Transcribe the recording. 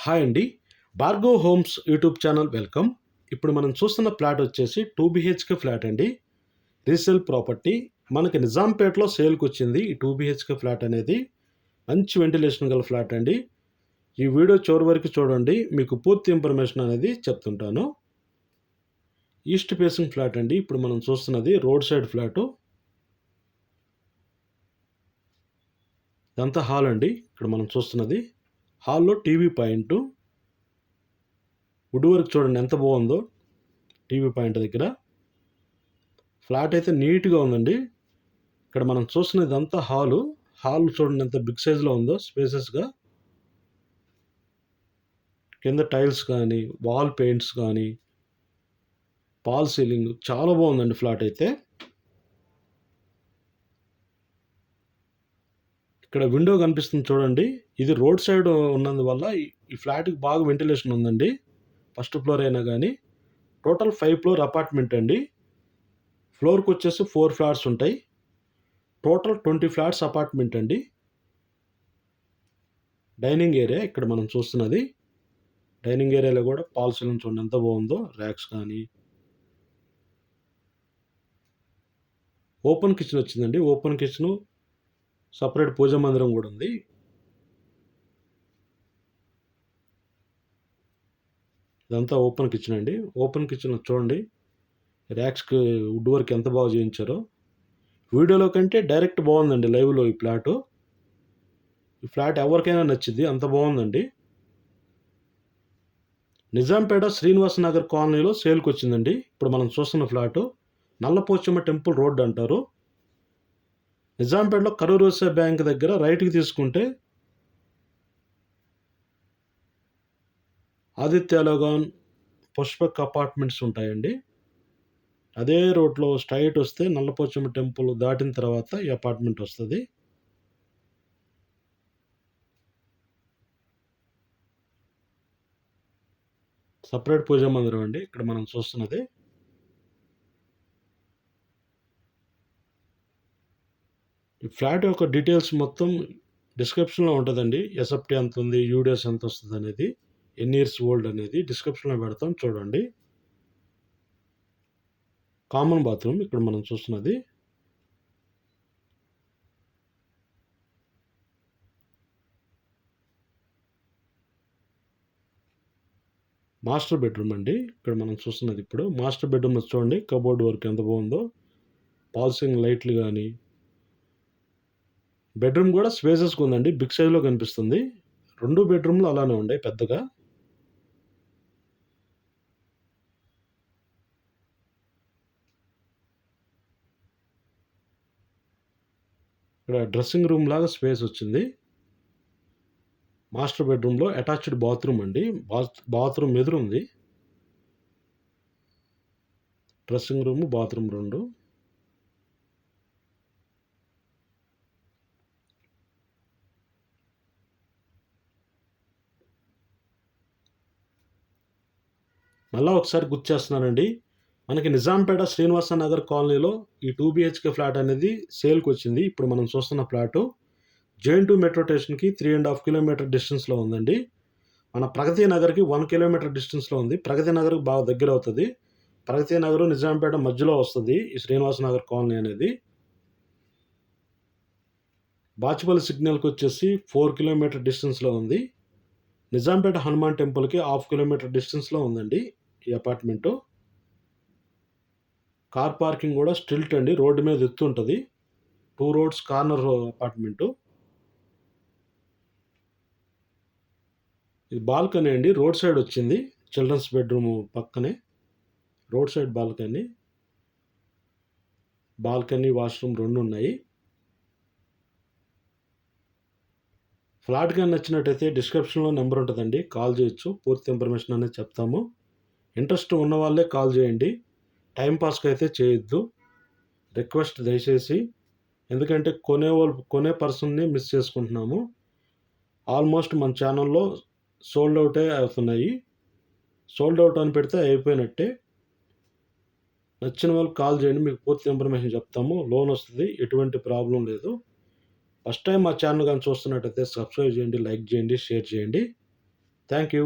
Hi అండి. Bhargav homes YouTube channel welcome. ఇప్పుడు మనం చూస్తున్న ఫ్లాట్ వచ్చేసి 2 బీహెచ్‌కే ఫ్లాట్ అండి. Resale property. మనకి నిజాంపేటలో సేల్‌కొచ్చింది ఈ 2 బీహెచ్‌కే ఫ్లాట్ అనేది. మంచి వెంటిలేషన్ గల ఫ్లాట్ అండి. ఈ వీడియో చివరి వరకు చూడండి. మీకు పూర్తి ఇన్ఫర్మేషన్ అనేది చెప్తుంటాను. ఈస్ట్ ఫేసింగ్ ఫ్లాట్ అండి. ఇప్పుడు మనం చూస్తున్నది రోడ్ సైడ్ ఫ్లాటు. ఇదంతా హాల్ అండి. ఇక్కడ మనం చూస్తున్నది. హాల్‌లో టీవీ పాయింటు. వుడ్ వర్క్ చూడండి ఎంత బాగుందో టీవీ పాయింట్ దగ్గర. ఫ్లాట్ అయితే నీట్‌గా ఉందండి. ఇక్కడ మనం చూస్తున్నది ఇదంతా హాలు. హాల్ చూడండి ఎంత బిగ్ సైజ్‌లో ఉందో స్పేసెస్‌గా. కింద టైల్స్ కానీ, వాల్ పెయింట్స్ కానీ, ఫాల్ సీలింగ్ చాలా బాగుందండి ఫ్లాట్ అయితే. ఇక్కడ విండో కనిపిస్తుంది చూడండి. ఇది రోడ్ సైడ్ ఉన్నందువల్ల ఈ ఫ్లాట్‌కి బాగా వెంటిలేషన్ ఉందండి. ఫస్ట్ ఫ్లోర్ అయినా గానీ. టోటల్ 5 ఫ్లోర్ అపార్ట్మెంట్ అండి. ఫ్లోర్‌కొచ్చేసి 4 ఫ్లాట్స్ ఉంటాయి. టోటల్ 20 ఫ్లాట్స్ అపార్ట్మెంట్ అండి. డైనింగ్ ఏరియా ఇక్కడ మనం చూస్తున్నది. డైనింగ్ ఏరియాలో కూడా ఫాల్ సీలింగ్ చూడండి ఎంత బాగుందో. ర్యాక్స్ కానీ. ఓపెన్ కిచెన్ వచ్చిందండి. ఓపెన్ కిచెను, సెపరేట్ పూజా మందిరం కూడా ఉంది. ఇదంతా ఓపెన్ కిచెన్ అండి. ఓపెన్ కిచెన్ చూడండి. ర్యాక్స్‌కి వుడ్ వర్క్ ఎంత బాగా చేయించారో. వీడియోలో కంటే డైరెక్ట్ బాగుందండి లైవ్‌లో ఈ ఫ్లాటు. ఈ ఫ్లాట్ ఎవరికైనా నచ్చిద్ది. అంత బాగుందండి. నిజాంపేట శ్రీనివాస నగర్ కాలనీలో సేల్‌కొచ్చిందండి. ఇప్పుడు మనం చూస్తున్న ఫ్లాటు. నల్లపోచమ్మ టెంపుల్ రోడ్ అంటారు. నిజాంపేటలో కరూర్ వైశ్య బ్యాంక్ దగ్గర రైట్‌కి తీసుకుంటే ఆదిత్యలోగాన్, పుష్పక్ అపార్ట్మెంట్స్ ఉంటాయండి. అదే రోడ్‌లో స్ట్రెయిట్ వస్తే నల్లపోచమ్మ టెంపుల్ దాటిన తర్వాత ఈ అపార్ట్మెంట్ వస్తది. సెపరేట్ పూజా మందిరం అండి ఇక్కడ మనం చూస్తున్నది. ఈ ఫ్లాట్ యొక్క డీటెయిల్స్ మొత్తం డిస్క్రిప్షన్‌లో ఉంటదండి. ఎస్ఎఫ్టీ ఎంతుంది, యూడిఎస్ ఎంతొస్తదనేది, ఎన్ని ఇయర్స్ ఓల్డ్ అనేది డిస్క్రిప్షన్‌లో పెడతాం చూడండి. కామన్ బాత్రూమ్ ఇక్కడ మనం చూస్తున్నది. మాస్టర్ బెడ్రూమ్ అండి. ఇక్కడ మనం చూస్తున్నది ఇప్పుడు. మాస్టర్ బెడ్రూమ్‌లో చూడండి కబోర్డ్ వర్క్ ఎంత బాగుందో. ఫాల్ సీలింగ్ లైట్లు గానీ. బెడ్రూమ్ కూడా స్పేసెస్‌గా ఉందండి. బిగ్ సైజ్‌లో కనిపిస్తుంది. 2 బెడ్రూమ్‌లు అలానే ఉన్నాయి పెద్దగా. ఇక్కడ డ్రెస్సింగ్ రూమ్ లాగా స్పేస్ వచ్చింది. మాస్టర్ బెడ్రూమ్‌లో అటాచ్డ్ బాత్రూమ్ అండి. బాత్రూమ్ ఎదురుంది. Dressing room, bathroom 2. మళ్ళా ఒకసారి గుర్తు చేస్తున్నానండి. మనకి నిజాంపేట శ్రీనివాస నగర్ కాలనీలో ఈ 2 బీహెచ్‌కే ఫ్లాట్ అనేది సేల్‌కొచ్చింది. ఇప్పుడు మనం చూస్తున్న ఫ్లాటు జే.ఎన్.2 మెట్రో స్టేషన్‌కి 3½ కిలోమీటర్ డిస్టెన్స్‌లో ఉందండి. మన ప్రగతి నగర్‌కి 1 కిలోమీటర్ డిస్టెన్స్‌లో ఉంది. ప్రగతి నగర్‌కి బాగా దగ్గరవుతది. ప్రగతి నగరు, నిజాంపేట మధ్యలో వస్తది ఈ శ్రీనివాస నగర్ కాలనీ అనేది. బాచుపల్లి సిగ్నల్‌కొచ్చేసి 4 కిలోమీటర్ డిస్టెన్స్‌లో ఉంది. నిజాంపేట హనుమాన్ టెంపుల్‌కి హాఫ్ కిలోమీటర్ డిస్టెన్స్‌లో ఉందండి ఈ అపార్ట్మెంటు. కార్ పార్కింగ్ కూడా స్టిల్ట్ అండి. రోడ్డు మీద ఎత్తుంటది. 2 రోడ్స్ కార్నర్ అపార్ట్మెంటు. ఇది బాల్కనీ అండి. రోడ్ సైడ్ వచ్చింది. చిల్డ్రన్స్ బెడ్‌రూమ్ పక్కనే. Road side balcony. Balcony, washroom 2 ఉన్నాయి. ఫ్లాట్ గాని నచ్చినట్టయితే డిస్క్రిప్షన్‌లో నంబర్ ఉంటదండి. కాల్ చేయొచ్చు. పూర్తి ఇన్ఫర్మేషన్ అనేది చెప్తాము. ఇంట్రెస్ట్ ఉన్న వాళ్ళే కాల్ చేయండి. టైమ్ పాస్‌కైతే చేయొద్దు. రిక్వెస్ట్ దయచేసి. ఎందుకంటే కొనే పర్సన్‌ని మిస్ చేసుకుంటున్నాము. ఆల్మోస్ట్ మన ఛానెల్‌లో సోల్డ్ ఔటే అవుతున్నాయి. సోల్డ్ ఔట్ అని పెడితే అయిపోయినట్టే. నచ్చిన వాళ్ళు కాల్ చేయండి. మీకు పూర్తి ఇన్ఫర్మేషన్ చెప్తాము. లోన్ వస్తది. ఎటువంటి ప్రాబ్లమ్ లేదు. ఫస్ట్ టైమ్ మా ఛానల్ గాని చూస్తున్నట్టయితే సబ్స్క్రైబ్ చేయండి, లైక్ చేయండి, షేర్ చేయండి. Thank you.